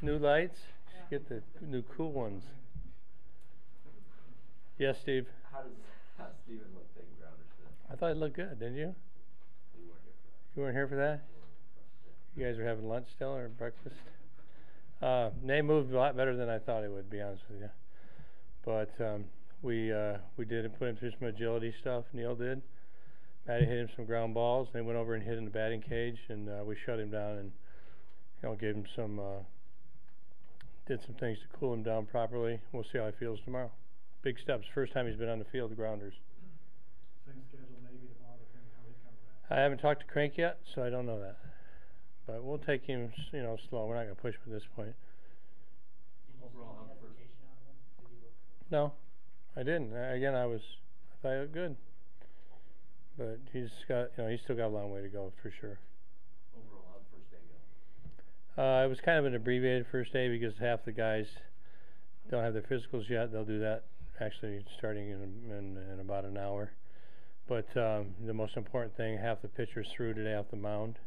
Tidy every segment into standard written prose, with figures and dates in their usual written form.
New lights? Get the new cool ones. Yes, Steve? How's Steven look taking grounders today? I thought it looked good, didn't you? You weren't here for that? You guys are having lunch still or breakfast? They moved a lot better than I thought it would, be honest with you. But we did put him through some agility stuff. Neil did. Matty hit him some ground balls. They went over and hit in the batting cage, and we shut him down and gave him some did some things to cool him down properly. We'll see how he feels tomorrow. Big steps. First time he's been on the field, grounders. Same schedule maybe tomorrow, depending how he comes back. I haven't talked to Crank yet, so I don't know that. But we'll take him, slow. We're not going to push him at this point. Overall, how the first? No, I didn't. Again, I thought he looked good. But he's still got a long way to go for sure. Overall, how the first day go? It was kind of an abbreviated first day because half the guys don't have their physicals yet. They'll do that actually starting in about an hour. But the most important thing, half the pitchers threw today off the mound.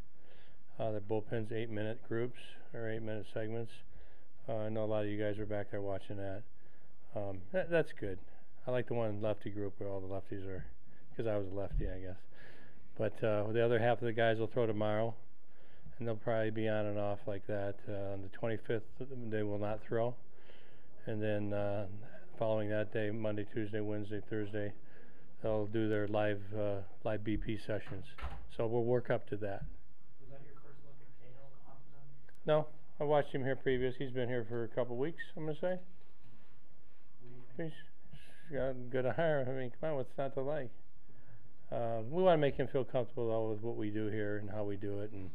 The bullpen's 8-minute groups or 8-minute segments. I know a lot of you guys are back there watching that. That's good. I like the one lefty group where all the lefties are, because I was a lefty, I guess. But the other half of the guys will throw tomorrow, and they'll probably be on and off like that. On the 25th, they will not throw. And then following that day, Monday, Tuesday, Wednesday, Thursday, they'll do their live BP sessions. So we'll work up to that. Was that your first look at Cahill off them? No, I watched him here previous. He's been here for a couple weeks, I'm going to say. He's got a good hire. I mean, come on, what's not to like? We want to make him feel comfortable though with what we do here and how we do it, and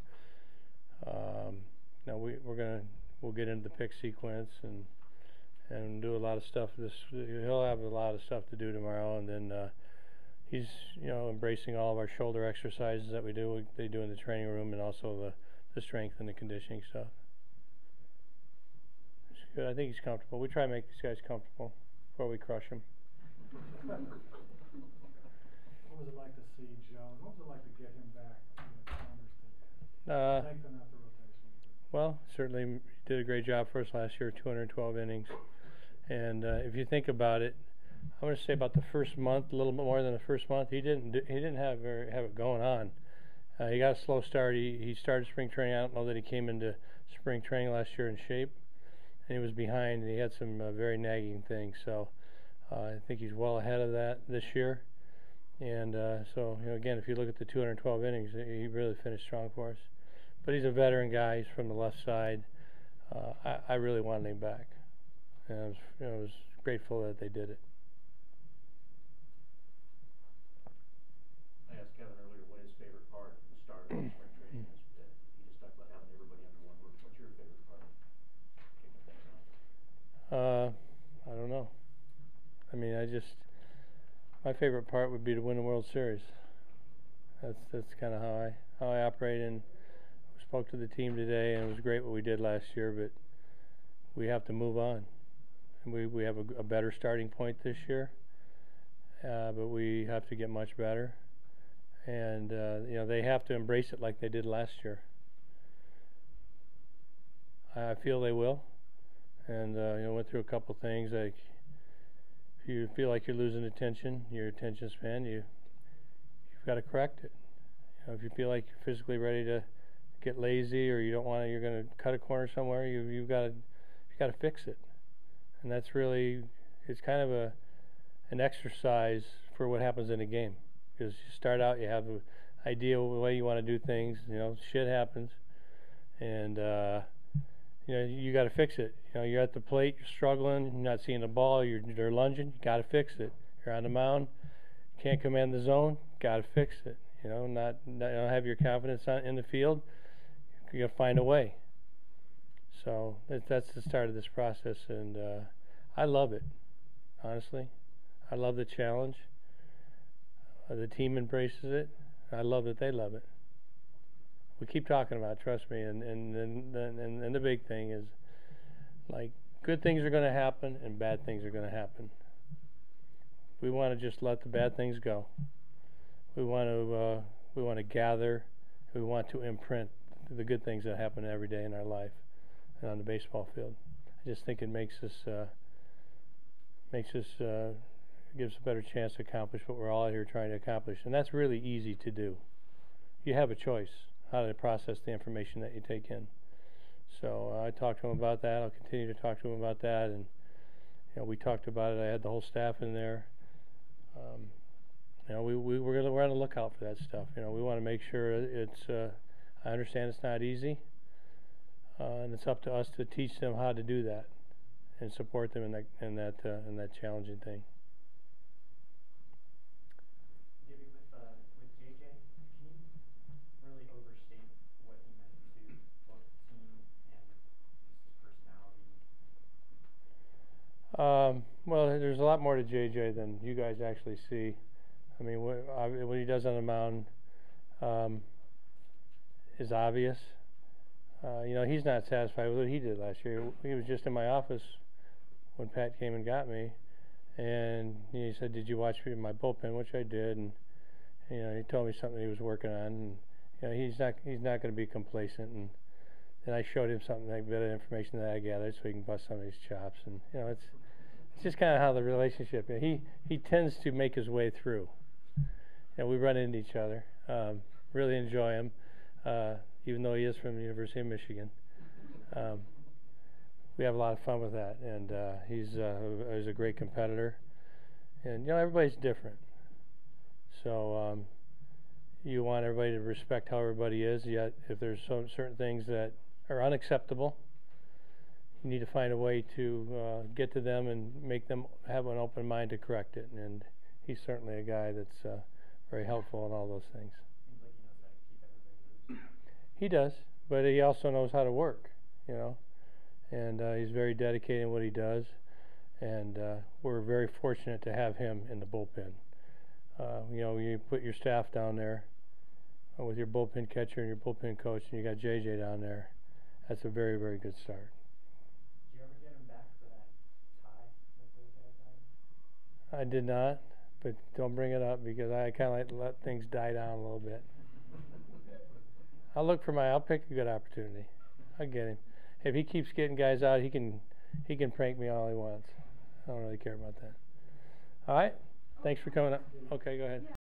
we'll get into the pick sequence and do a lot of stuff. He'll have a lot of stuff to do tomorrow, and then he's embracing all of our shoulder exercises that they do in the training room, and also the strength and the conditioning stuff. It's good. I think he's comfortable. We try to make these guys comfortable before we crush them. What was it like to see Joe? What was it like to get him back? Lengthen out the rotation. Well, certainly did a great job for us last year, 212 innings. And if you think about it, I'm going to say about the first month, a little bit more than the first month, he didn't have it going on. He got a slow start. He started spring training. I don't know that he came into spring training last year in shape, and he was behind, and he had some very nagging things. So I think he's well ahead of that this year. And so again, if you look at the 212 innings, he really finished strong for us. But he's a veteran guy. He's from the left side. I really wanted him back, and I was grateful that they did it. I asked Kevin earlier what his favorite part of the start of spring training is. He just talked about having everybody under one roof. What's your favorite part of kicking things off? I don't know. I mean, my favorite part would be to win the World Series. That's kind of how I operate. And we spoke to the team today, and it was great what we did last year, but we have to move on. And we have a better starting point this year, but we have to get much better. And they have to embrace it like they did last year. I feel they will. And went through a couple things like, if you feel like you're losing your attention span, you've got to correct it. If you feel like you're physically ready to get lazy, or you're going to cut a corner somewhere, you've got to fix it. And that's really, it's kind of an exercise for what happens in a game. Because you start out, you have an idea of the way you want to do things. Shit happens, and you got to fix it. You're at the plate, you're struggling, you're not seeing the ball, they're lunging, you got to fix it. You're on the mound, can't command the zone, got to fix it. Not have your confidence in the field, you got to find a way. So that's the start of this process, and I love it, honestly. I love the challenge. The team embraces it. I love that they love it. We keep talking about it, trust me, and the big thing is, like, good things are going to happen and bad things are going to happen. We want to just let the bad things go. We want to gather. We want to imprint the good things that happen every day in our life. and on the baseball field. I just think it makes us gives a better chance to accomplish what we're all out here trying to accomplish, and that's really easy to do. You have a choice how to process the information that you take in. So I talked to him about that. I'll continue to talk to him about that, and we talked about it. I had the whole staff in there. We're on the lookout for that stuff. We want to make sure it's. I understand it's not easy, and it's up to us to teach them how to do that, and support them in that challenging thing. Gibby, with JJ, can you really overstate what he meant to both the team and just his personality? Well, there's a lot more to JJ than you guys actually see. I mean, what he does on the mound is obvious. He's not satisfied with what he did last year. He was just in my office when Pat came and got me, and he said, "Did you watch me in my bullpen?" Which I did, and he told me something he was working on, and he's not going to be complacent. And then I showed him something, a bit of information that I gathered, so he can bust some of his chops. And it's just kind of how the relationship. He tends to make his way through. We run into each other. Really enjoy him, even though he is from the University of Michigan. We have a lot of fun with that, and he's a great competitor. And everybody's different, so you want everybody to respect how everybody is. Yet, if there's certain things that are unacceptable, you need to find a way to get to them and make them have an open mind to correct it. And he's certainly a guy that's very helpful in all those things. Seems like he knows how to keep everybody loose. He does, but he also knows how to work, and he's very dedicated in what he does, and we're very fortunate to have him in the bullpen. You put your staff down there with your bullpen catcher and your bullpen coach, and you got JJ down there. That's a very, very good start. Did you ever get him back for that tie that those guys had? I did not, but don't bring it up because I kind of like to let things die down a little bit. I'll pick a good opportunity. I'll get him. If he keeps getting guys out, he can prank me all he wants. I don't really care about that. All right? Thanks for coming up. Okay, go ahead.